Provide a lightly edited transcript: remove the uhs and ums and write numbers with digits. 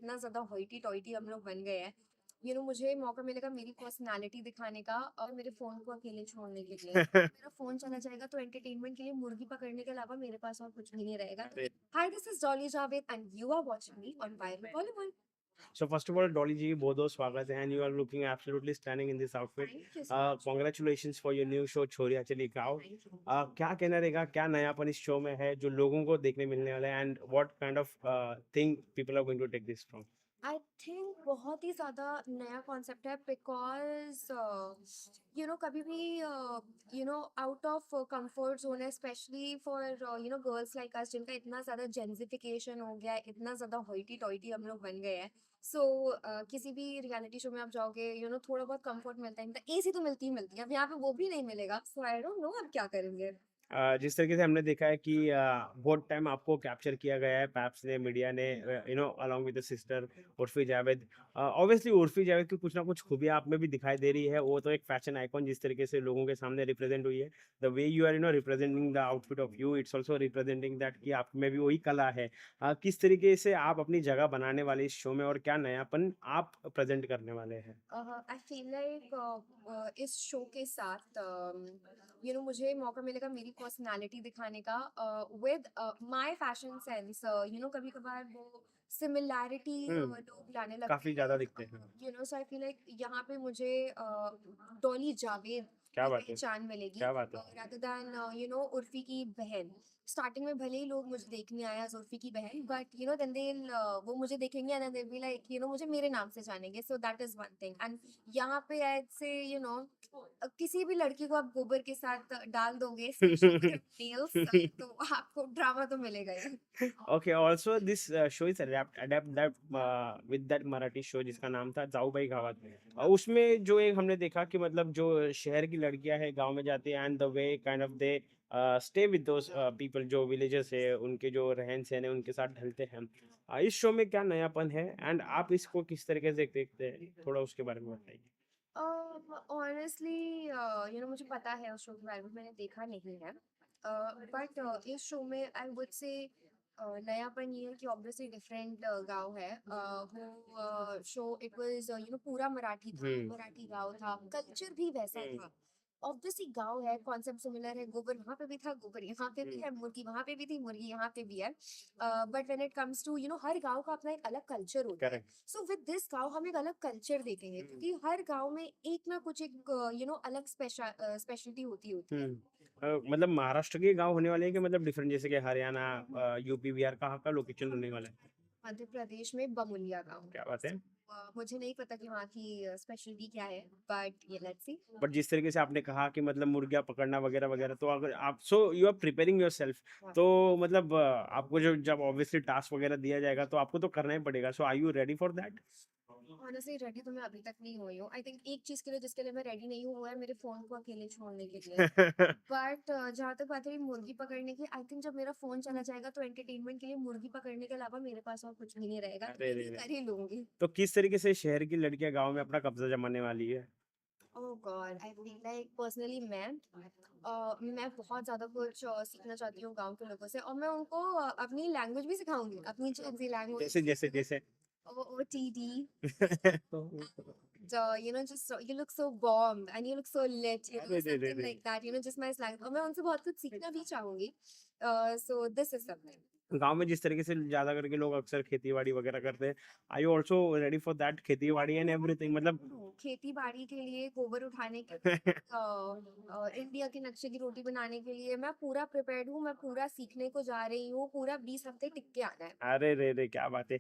इतना ज्यादा होइटी टॉइटी हम लोग बन गए हैं। मुझे मौका मिलेगा मेरी पर्सनालिटी दिखाने का और मेरे फोन को अकेले छोड़ने के लिए। मेरा फोन चला जाएगा तो एंटरटेनमेंट के लिए मुर्गी पकड़ने के अलावा मेरे पास और कुछ भी नहीं रहेगा। Hi, this is Dolly Javed and you are watching me on viral Bollywood. So first of all, Dolly ji, बहुत बहुत स्वागत है and you are looking absolutely stunning in this outfit. Thank you so much. Congratulations for your new show छोरिया चली गाँव. Thank you. क्या कहना रहेगा, क्या नयापन इस शो में है जो लोगों को देखने मिलने वाला है and what kind of thing people are going to take this from? I think बहुत ही ज़्यादा नया कॉन्सेप्ट है बिकॉज कभी भी आउट ऑफ कंफर्ट जोन है, specially for girls like us जिनका इतना ज़्यादा जेंसिफिकेशन हो गया है, इतना ज़्यादा होइटी टॉइटी हम लोग बन गए हैं। सो किसी भी रियलिटी शो में आप जाओगे, थोड़ा बहुत कंफर्ट मिलता है, मतलब एसी तो मिलती ही मिलती है। अब यहाँ पे वो भी नहीं मिलेगा, सो आई डोंट नो अब क्या करेंगे। जिस तरीके से हमने देखा है कि बहुत टाइम आपको कैप्चर किया गया है पैप्स ने, मीडिया ने, along with the sister Urfi Javed. Obviously Urfi Javed की कुछ ना कुछ खूबियां आप में भी दिखाई दे रही है। वो तो एक फैशन आइकॉन जिस तरीके से लोगों के सामने रिप्रेजेंट हुई है, the way you are representing the outfit of you, it's also representing that कि आप में भी वही कला है। किस तरीके से आप अपनी जगह बनाने वाले इस शो में और क्या नयापन आप प्रेजेंट करने वाले हैं? आई फील लाइक इस शो के साथ मुझे मौका मिलेगा मेरी पर्सनालिटी दिखाने का विद माय फैशन सेंस। कभी कभार वो सिमिलैरिटी हम्म, लोग लाने लगते काफी हैं। ज्यादा दिखते हैं। सो आई फील लाइक यहाँ पे मुझे डॉली जावेद क्या की बात है, पहचान मिलेगी क्या बात है। rather than उर्फी की बहन। स्टार्टिंग में भले ही लोग मुझे देखने आए एज उर्फी की बहन, बट देन दे वो मुझे देखेंगे एंड दे बी लाइक मुझे मेरे नाम से जानेंगे। So that is one thing. And यहाँ पे आई से किसी भी लड़की को आप गोबर के साथ डाल दोगे nails, तो आपको ड्रामा तो मिलेगा ही। Okay, also this show is adapt that with that Marathi show जिसका नाम था जाऊ बाई गावात। उसमें जो एक हमने देखा कि मतलब जो शहर की लड़कियां हैं गांव में जाती हैं and the way kind of they stay with those people जो विलेजेस है, उनके जो रहन सहन है उनके साथ ढलते हैं। इस शो में क्या नयापन है एंड आप इसको किस तरीके से देखते हैं, थोड़ा उसके बारे में बताइए। ऑनेस्टली मुझे पता है उस शो के बारे में, मैंने देखा नहीं है। बट इस शो में आई वुड से नयापन ये है कि ऑब्वियसली डिफरेंट गांव है। वो शो इट वाज पूरा मराठी था, हम्म। मराठी गांव था, कल्चर भी वैसा हम्म। था। ऑब्वियसली गांव है, कॉन्सेप्ट सिमिलर है, गोबर वहां पे भी था, गोबर यहाँ पे भी हम्म। है, मुर्गी वहां पे भी थी, मुर्गी यहाँ पे भी है। But when it comes to हर गांव का अपना एक अलग कल्चर होता है। करेक्ट। सो विद दिस गांव हम एक अलग कल्चर देखेंगे, क्योंकि हर गांव में एक ना कुछ एक अलग स्पेशलिटी होती है। हम्म। मतलब महाराष्ट्र के गांव होने वाले हैं कि मतलब डिफरेंट, जैसे कि हरियाणा, यूपी, बिहार, कहाँ का लोकेशन होने वाला है? मध्य प्रदेश में बमुलिया गांव। क्या बात है। मुझे नहीं पता कि वहाँ की स्पेशलिटी क्या है, बट ये लेट्स सी। बट जिस तरीके से आपने कहा कि मतलब मुर्गियाँ पकड़ना वगैरह वगैरह, तो अगर आप so you are preparing yourself, तो मतलब आपको जो जब ऑब्वियसली टास्क वगैरह दिया जाएगा तो आपको तो करना ही पड़ेगा। So are you ready for that? Honestly ready तो मैं अभी तक नहीं हुई हूँ। आई थिंक एक चीज के लिए जिसके लिए मैं रेडी नहीं हुआ है, मेरे फोन को अकेले छोड़ने के लिए। बट जहाँ तक बात रही मुर्गी पकड़ने की, आई थिंक जब मेरा फोन चला जाएगा तो एंटरटेनमेंट के लिए मुर्गी पकड़ने के अलावा मेरे पास और कुछ भी नहीं रहेगा, तो अरे मैं रे ये रे। कर ही लूंगी। तो किस तरीके से शहर की लड़कियां गांव में अपना कब्जा जमाने वाली है? Oh god, I feel like personally मैं बहुत ज़्यादा कुछ सीखना चाहती हूँ गांव के लोगों से, और मैं उनको अपनी लैंग्वेज भी सिखाऊंगी, अपनी जेंजी जैसे लैंग्वेज। जैसे जैसे OOTD, just you look so bomb and you look so lit, अरे रे रे something रे। like that, just my slang। और मैं उनसे बहुत कुछ सीखना भी चाहूंगी। So this is something. गांव में जिस तरीके से ज्यादा करके लोग अक्सर खेती बाड़ी वगैरह करते हैं, I you also ready for that, खेती बाड़ी एंड एवरीथिंग मतलब? खेती बाड़ी के लिए, गोबर उठाने के लिए, इंडिया के नक्शे की रोटी बनाने के लिए मैं पूरा प्रिपेयर्ड हूँ। मैं पूरा सीखने को जा रही हूँ, पूरा 20 हफ्ते टिक के आना है। अरे रे रे, क्या बात है।